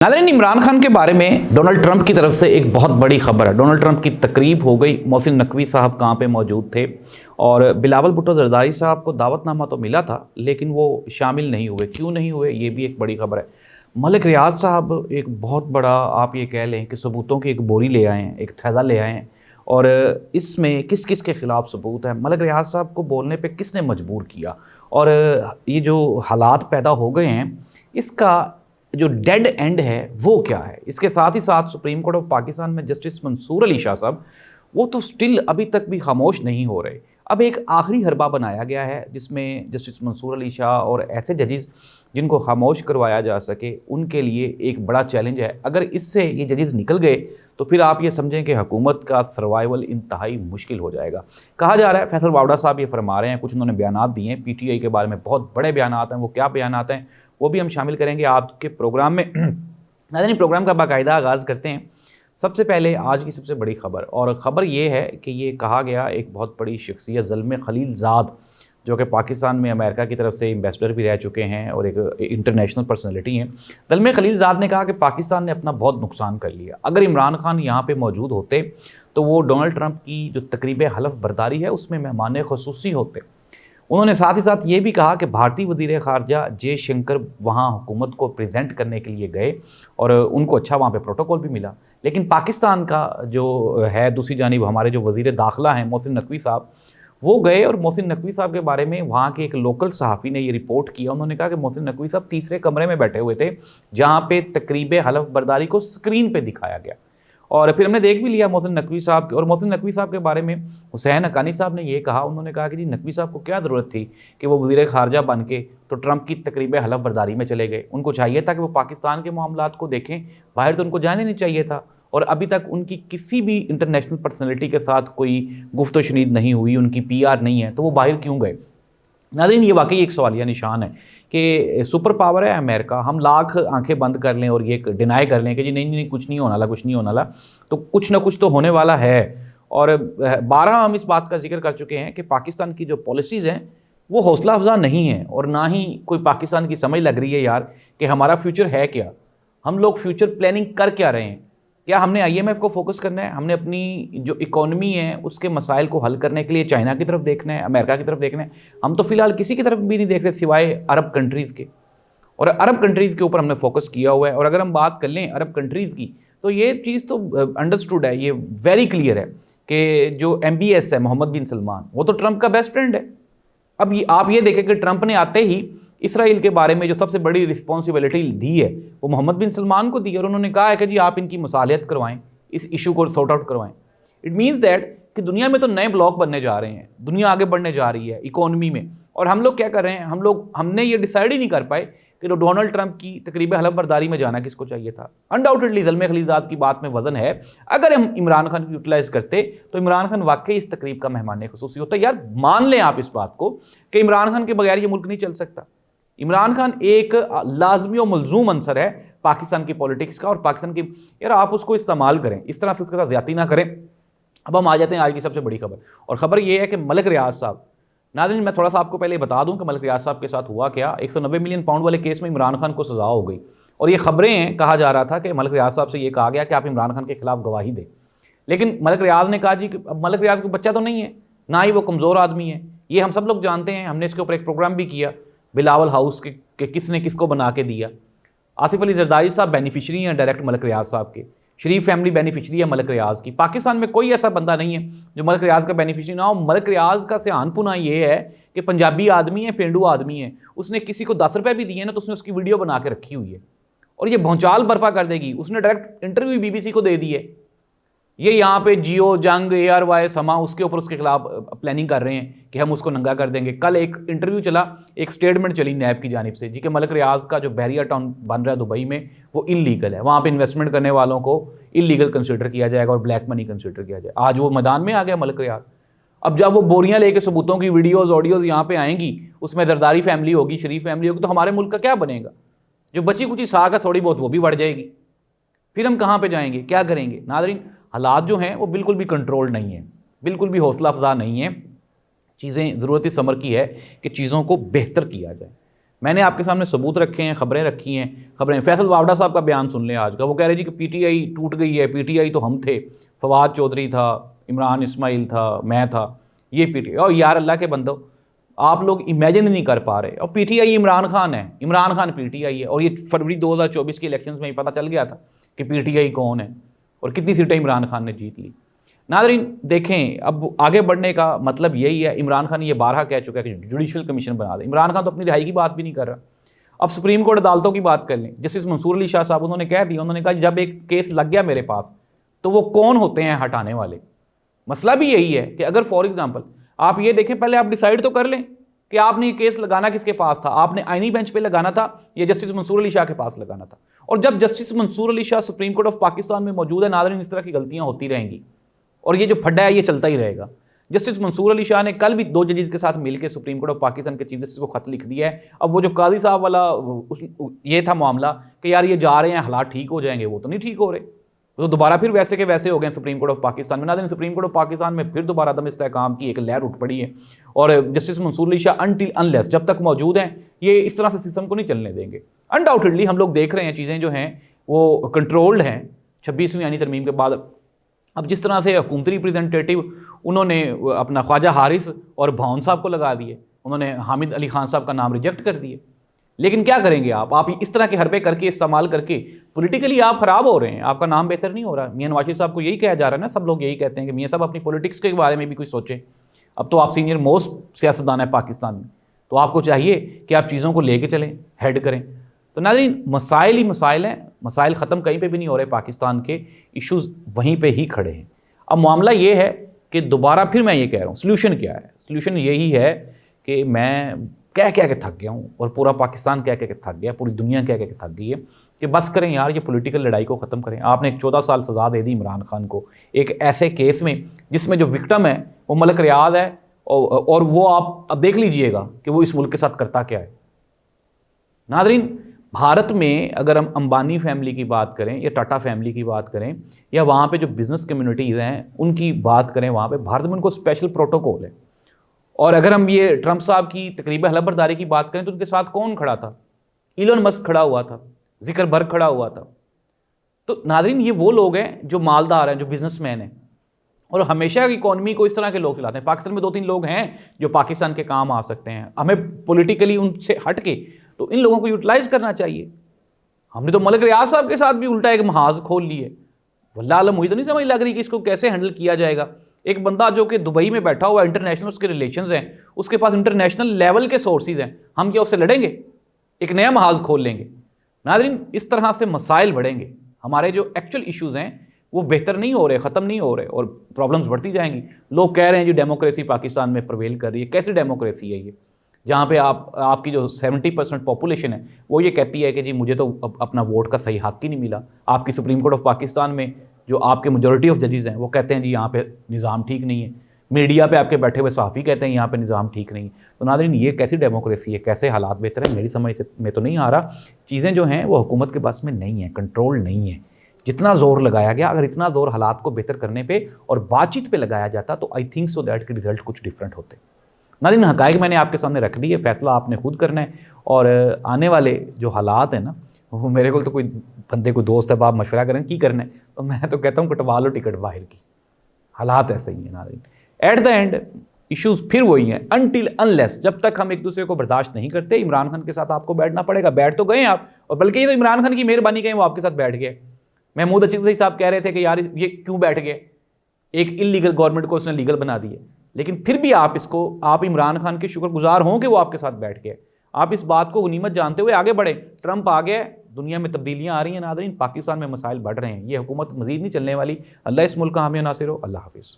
नाज़रीन, इमरान खान के बारे में डोनाल्ड ट्रंप की तरफ से एक बहुत बड़ी खबर है। डोनाल्ड ट्रंप की तकरीब हो गई, मोहसिन नकवी साहब कहाँ पे मौजूद थे और बिलावल भुट्टो जरदारी साहब को दावतनामा तो मिला था लेकिन वो शामिल नहीं हुए। क्यों नहीं हुए, ये भी एक बड़ी खबर है। मलिक रियाज साहब एक बहुत बड़ा, आप ये कह लें कि सबूतों की एक बोरी ले आए हैं, एक थैला ले आए हैं और इसमें किस किस के ख़िलाफ़ सबूत है, मलिक रियाज साहब को बोलने पर किसने मजबूर किया और ये जो हालात पैदा हो गए हैं इसका जो डेड एंड है वो क्या है। इसके साथ ही साथ सुप्रीम कोर्ट ऑफ पाकिस्तान में जस्टिस मंसूर अली शाह साहब वो तो स्टिल अभी तक भी खामोश नहीं हो रहे। अब एक आखिरी हरबा बनाया गया है जिसमें जस्टिस मंसूर अली शाह और ऐसे जजेस जिनको खामोश करवाया जा सके उनके लिए एक बड़ा चैलेंज है। अगर इससे ये जजेस निकल गए तो फिर आप ये समझें कि हुकूमत का सर्वाइवल इंतहाई मुश्किल हो जाएगा। कहा जा रहा है फैसल वावड़ा साहब ये फरमा रहे हैं, कुछ उन्होंने बयानात दिए हैं पीटीआई के बारे में, बहुत बड़े बयानात हैं। वो क्या बयानात हैं वो भी हम शामिल करेंगे आपके प्रोग्राम में। नाज़रीन, प्रोग्राम का बाकायदा आगाज़ करते हैं। सबसे पहले आज की सबसे बड़ी खबर, और ख़बर ये है कि ये कहा गया एक बहुत बड़ी शख्सियत ज़ल्मे खलीलज़ाद जो कि पाकिस्तान में अमेरिका की तरफ से एम्बेसडर भी रह चुके हैं और एक इंटरनेशनल पर्सनैलिटी हैं। ज़ल्मे खलीलज़ाद ने कहा कि पाकिस्तान ने अपना बहुत नुकसान कर लिया। अगर इमरान खान यहाँ पर मौजूद होते तो वो डोनाल्ड ट्रंप की जो तकरीब हलफ बर्दारी है उसमें मेहमान ख़ुसूसी होते। उन्होंने साथ ही साथ ये भी कहा कि भारतीय वज़ीर ख़ारजा जयशंकर वहाँ हुकूमत को प्रेजेंट करने के लिए गए और उनको अच्छा वहाँ पे प्रोटोकॉल भी मिला, लेकिन पाकिस्तान का जो है दूसरी जानिब हमारे जो वज़ीर दाखिला हैं मोहसिन नकवी साहब वो गए और मोहसिन नकवी साहब के बारे में वहाँ के एक लोकल सहाफ़ी ने ये रिपोर्ट किया। उन्होंने कहा कि मोहसिन नकवी साहब तीसरे कमरे में बैठे हुए थे जहाँ पर तकरीब हलफ बर्दारी को स्क्रीन पर दिखाया गया और फिर हमने देख भी लिया मोहसिन नकवी साहब। और मोहसिन नकवी साहब के बारे में हुसैन हक्कानी साहब ने ये कहा, उन्होंने कहा कि जी नकवी साहब को क्या ज़रूरत थी कि वो वज़ीर ख़ारजा बन के तो ट्रंप की तकरीब हलफ बर्दारी में चले गए। उनको चाहिए था कि वो पाकिस्तान के मामलात को देखें, बाहर तो उनको जाने नहीं चाहिए था। और अभी तक उनकी किसी भी इंटरनेशनल पर्सनैलिटी के साथ कोई गुफ्त शनीद नहीं हुई, उनकी PR नहीं है, तो वो बाहर क्यों गए। नाज़रीन, ये वाकई एक सवालिया निशान है कि सुपर पावर है अमेरिका, हम लाख आंखें बंद कर लें और ये डिनाई कर लें कि जी नहीं कुछ नहीं होने वाला, कुछ नहीं होने वाला, तो कुछ ना कुछ तो होने वाला है। और 12 हम इस बात का जिक्र कर चुके हैं कि पाकिस्तान की जो पॉलिसीज़ हैं वो हौसला अफजा नहीं है और ना ही कोई पाकिस्तान की समझ लग रही है यार कि हमारा फ्यूचर है क्या, हम लोग फ्यूचर प्लानिंग कर क्या रहे हैं। क्या हमने IMF को फोकस करना है, हमने अपनी जो इकोनॉमी है उसके मसाइल को हल करने के लिए चाइना की तरफ देखना है, अमेरिका की तरफ देखना है। हम तो फ़िलहाल किसी की तरफ भी नहीं देख रहे सिवाय अरब कंट्रीज़ के, और अरब कंट्रीज़ के ऊपर हमने फोकस किया हुआ है। और अगर हम बात कर लें अरब कंट्रीज़ की तो ये चीज़ तो अंडरस्टूड है, ये वेरी क्लियर है कि जो MBS है मोहम्मद बिन सलमान वो तो ट्रंप का बेस्ट फ्रेंड है। अब आप ये देखें कि ट्रंप ने आते ही इसराइल के बारे में जो सबसे बड़ी रिस्पॉन्सिबिलिटी दी है वो मोहम्मद बिन सलमान को दी और उन्होंने कहा है कि जी आप इनकी मसालियत करवाएं, इस इशू को सॉर्ट आउट करवाएं। इट मीन्स दैट कि दुनिया में तो नए ब्लॉक बनने जा रहे हैं, दुनिया आगे बढ़ने जा रही है इकोनॉमी में, और हम लोग क्या कर रहे हैं, हमने ये डिसाइड ही नहीं कर पाए कि डोनाल्ड ट्रंप की तकरीब हलफ बर्दारी में जाना किसको चाहिए था। अनडाउटेडली ज़ल्मे खलीलज़ाद की बात में वजन है। अगर हम इमरान खान को यूटिलाइज़ करते तो इमरान खान वाकई इस तकरीब का मेहमान ख़ुसूसी होता। यार मान लें आप इस बात को कि इमरान खान के बगैर ये मुल्क नहीं चल सकता। इमरान खान एक लाजमी और मलजूम अंसर है पाकिस्तान की पॉलिटिक्स का, और पाकिस्तान की, यार आप उसको इस्तेमाल करें, इस तरह से उसके साथ ज़्यादती ना करें। अब हम आ जाते हैं आज की सबसे बड़ी खबर, और ख़बर ये है कि मलिक रियाज साहब, नाज़रीन मैं थोड़ा सा आपको पहले बता दूं कि मलिक रियाज साहब के साथ हुआ क्या। 190 मिलियन पाउंड वाले केस में इमरान खान को सज़ा हो गई और ये खबरें हैं, कहा जा रहा था कि मलिक रियाज साहब से ये कहा गया कि आप इमरान खान के खिलाफ गवाही दें, लेकिन मलिक रियाज ने कहा जी अब मलिक रियाज को बच्चा तो नहीं है, ना ही वो कमज़ोर आदमी है, ये हम सब लोग जानते हैं, हमने इसके ऊपर एक प्रोग्राम भी किया बिलावल हाउस के किसने किसको बना के दिया। आसिफ अली जरदारी साहब बेनिफिशरी हैं डायरेक्ट मलिक रियाज साहब के, शरीफ फैमिली बेनिफिशरी है मलिक रियाज की। पाकिस्तान में कोई ऐसा बंदा नहीं है जो मलिक रियाज का बेनिफिशरी ना हो। मलिक रियाज का सियानपुना ये है कि पंजाबी आदमी है, पेंडू आदमी है, उसने किसी को 10 रुपये भी दिए ना तो उसने उसकी वीडियो बना के रखी हुई है और ये भौचाल बर्पा कर देगी। उसने डायरेक्ट इंटरव्यू BBC को दे दी है, ये यहाँ पे जियो जंग ARY समा उसके ऊपर उसके खिलाफ प्लानिंग कर रहे हैं कि हम उसको नंगा कर देंगे। कल एक इंटरव्यू चला, एक स्टेटमेंट चली नैब की जानिब से जी कि मलिक रियाज का जो बहरिया टाउन बन रहा है दुबई में वो इलीगल है, वहाँ पे इन्वेस्टमेंट करने वालों को इलीगल कंसिडर किया जाएगा और ब्लैक मनी कंसिडर किया जाएगा। आज वो मैदान में आ गया मलिक रियाज। अब जब वो बोरियाँ लेके सबूतों की वीडियोज़ ऑडियोज़ यहाँ पे आएंगी, उसमें जरदारी फैमिली होगी, शरीफ फैमिली होगी, तो हमारे मुल्क का क्या बनेगा। जो बची कुची साख है थोड़ी बहुत वो भी बढ़ जाएगी, फिर हम कहाँ पे जाएंगे, क्या करेंगे। नाज़रीन, हालात जो हैं वो बिल्कुल भी कंट्रोल नहीं है, बिल्कुल भी हौसला अफजा नहीं है। चीज़ें ज़रूरत इस अमर की है कि चीज़ों को बेहतर किया जाए। मैंने आपके सामने सबूत रखे हैं, खबरें रखी हैं, खबरें। फैसल वावड़ा साहब का बयान सुन लें आज का, वो कह रहे जी कि पीटीआई टूट गई है, पीटीआई तो हम थे, फवाद चौधरी था, इमरान इस्माइल था, मैं था, ये पीटीआई। और यार अल्लाह के बंदो, आप लोग इमेजिन नहीं कर पा रहे। और पीटीआई इमरान खान है, इमरान खान पीटीआई है। और ये फरवरी 2024 के इलेक्शंस में ही पता चल गया था कि पीटीआई कौन है और कितनी सीटें इमरान खान ने जीत ली। नाज़रीन देखें, अब आगे बढ़ने का मतलब यही है। इमरान खान ये बारहा कह चुका है कि जुडिशल कमीशन बना दे। इमरान खान तो अपनी रिहाई की बात भी नहीं कर रहा। अब सुप्रीम कोर्ट अदालतों की बात कर लें। जस्टिस मंसूर अली शाह साहब उन्होंने कह दिया, उन्होंने कहा जब एक केस लग गया मेरे पास तो वो कौन होते हैं हटाने वाले। मसला भी यही है कि अगर फॉर एग्जाम्पल आप ये देखें, पहले आप डिसाइड तो कर लें कि आपने ये केस लगाना किसके पास था। आपने आईनी बेंच पे लगाना था या जस्टिस मंसूर अली शाह के पास लगाना था। और जब justice Mansoor Ali Shah supreme court of Pakistan में मौजूद है, नाज़रीन इस तरह की गलतियां होती रहेंगी और ये जो फड्डा है ये चलता ही रहेगा। जस्टिस मंसूर अली शाह ने कल भी 2 जजेस के साथ मिलकर सुप्रीम कोर्ट ऑफ पाकिस्तान के चीफ जस्टिस को खत लिख दिया है। अब वो जो काजी साहब वाला ये था मामला कि यार ये जा रहे हैं, हालात ठीक हो जाएंगे, वो तो नहीं ठीक हो रहे, तो दोबारा फिर वैसे के वैसे हो गए सुप्रीम कोर्ट ऑफ पाकिस्तान में। नाज़रीन सुप्रीम कोर्ट ऑफ पाकिस्तान में फिर दोबारा दम इस्तेहकाम की एक लहर उठ पड़ी है और justice Mansoor Ali Shah until unless जब तक मौजूद हैं ये इस तरह से सिस्टम को नहीं चलने देंगे। अनडाउटेडली हम लोग देख रहे हैं चीज़ें जो हैं वो कंट्रोल्ड हैं 26वीं आईनी तरमीम के बाद। अब जिस तरह से हुकूमती रिप्रेजेंटेटिव उन्होंने अपना ख्वाजा हारिस और भाउन साहब को लगा दिए, उन्होंने हामिद अली खान साहब का नाम रिजेक्ट कर दिए। लेकिन क्या करेंगे आप इस तरह के हरबे करके इस्तेमाल करके पॉलिटिकली आप खराब हो रहे हैं, आपका नाम बेहतर नहीं हो रहा। मियां नवाज शरीफ साहब को यही कहा जा रहा है ना, सब लोग यही कहते हैं कि मियां साहब अपनी पॉलिटिक्स के बारे में भी कुछ सोचें। अब तो आप सीनियर मोस्ट सियासतदान है पाकिस्तान में, तो आपको चाहिए कि आप चीज़ों को लेके चलें, हेड करें। तो नाज़रीन मसाइल ही मसाइल हैं, मसाइल ख़त्म कहीं पर भी नहीं हो रहे पाकिस्तान के, इशूज़ वहीं पर ही खड़े हैं। अब मामला ये है कि दोबारा फिर मैं ये कह रहा हूँ सल्यूशन क्या है। सल्यूशन यही है कि मैं कह के थक गया हूँ और पूरा पाकिस्तान कह के थक गया, पूरी दुनिया कह के थक गई है कि बस करें यार, ये पॉलिटिकल लड़ाई को ख़त्म करें। आपने एक 14 साल सज़ा दे दी इमरान खान को एक ऐसे केस में जिसमें जो विक्टिम है वो मलिक रियाद है और वो आप अब देख लीजिएगा कि वो इस मुल्क के साथ करता क्या है। नाज़रीन भारत में अगर हम अंबानी फैमिली की बात करें या टाटा फैमिली की बात करें या वहाँ पे जो बिज़नेस कम्युनिटीज़ हैं उनकी बात करें, वहाँ पे भारत में उनको स्पेशल प्रोटोकॉल है। और अगर हम ये ट्रंप साहब की तकरीबन हलफबरदारी की बात करें तो उनके साथ कौन खड़ा था? इलोन मस्क खड़ा हुआ था, ज़ुकरबर्ग खड़ा हुआ था। तो नाज़रीन ये वो लोग हैं जो मालदार हैं, जो बिजनेसमैन हैं और हमेशा इकॉनमी को इस तरह के लोग चलाते हैं। पाकिस्तान में 2-3 लोग हैं जो पाकिस्तान के काम आ सकते हैं। हमें पॉलिटिकली उनसे हट के तो इन लोगों को यूटिलाइज करना चाहिए। हमने तो मलिक रियाज साहब के साथ भी उल्टा एक महाज खोल ली है। वल्लाह आलम मुझे तो नहीं समझ लग रही कि इसको कैसे हैंडल किया जाएगा। एक बंदा जो कि दुबई में बैठा हुआ इंटरनेशनल उसके रिलेशंस हैं, उसके पास इंटरनेशनल लेवल के सोर्सेज हैं, हम क्या उससे लड़ेंगे? एक नया महाज खोल लेंगे? नाज़रीन इस तरह से मसाइल बढ़ेंगे, हमारे जो एक्चुअल इश्यूज़ हैं वो बेहतर नहीं हो रहे, ख़त्म नहीं हो रहे और प्रॉब्लम्स बढ़ती जाएंगी। लोग कह रहे हैं जी डेमोक्रेसी पाकिस्तान में प्रवेल कर रही है। कैसी डेमोक्रेसी है ये, जहाँ पे आपकी जो 70% पॉपुलेशन है वो ये कहती है कि जी मुझे तो अपना वोट का सही हक ही नहीं मिला। आपकी सुप्रीम कोर्ट ऑफ पाकिस्तान में जो आपके मेजॉरिटी ऑफ जजेस हैं वो कहते हैं जी यहाँ पे निज़ाम ठीक नहीं है। मीडिया पे आपके बैठे हुए सहाफ़ी कहते हैं यहाँ पे निज़ाम ठीक नहीं है। तो नाज़रीन ये कैसी डेमोक्रेसी है, कैसे हालात बेहतर है? मेरी समझ में तो नहीं आ रहा। चीज़ें जो हैं वो हुकूमत के बस में नहीं है, कंट्रोल नहीं है। जितना ज़ोर लगाया गया, अगर इतना ज़ोर हालात को बेहतर करने पे और बातचीत पे लगाया जाता तो आई थिंक सो दैट के रिजल्ट कुछ डिफरेंट होते। नाज़रीन हक़ाइक़ मैंने आपके सामने रख दी है, फैसला आपने खुद करना है। और आने वाले जो हालात हैं ना, वो मेरे को तो कोई बंदे को दोस्त है आप मशवरा करें की करना है, तो मैं तो कहता हूँ कटवा लो टिकट बाहर की। हालात ऐसे ही हैं नाज़रीन। एट द एंड इश्यूज़ फिर वही हैं, अनटिल अनलेस जब तक हम एक दूसरे को बर्दाश्त नहीं करते। इमरान खान के साथ आपको बैठना पड़ेगा। बैठ तो गए आप, और बल्कि ये तो इमरान खान की मेहरबानी कहें वो आपके साथ बैठ गए। महमूद अचकज़ई साहब कह रहे थे कि यार ये क्यों बैठ गए, एक इलीगल गवर्नमेंट को उसने लीगल बना दी है। लेकिन फिर भी आप इमरान खान के शुक्रगुजार हों कि वो आपके साथ बैठ गए। आप इस बात को गनीमत जानते हुए आगे बढ़े। ट्रंप आ गया, दुनिया में तब्दीलियां आ रही हैं नाज़रीन, पाकिस्तान में मसाइल बढ़ रहे हैं। ये हुकूमत मजीद नहीं चलने वाली। अल्लाह इस मुल्क का हामी नासिर हो। अल्लाह हाफिज़।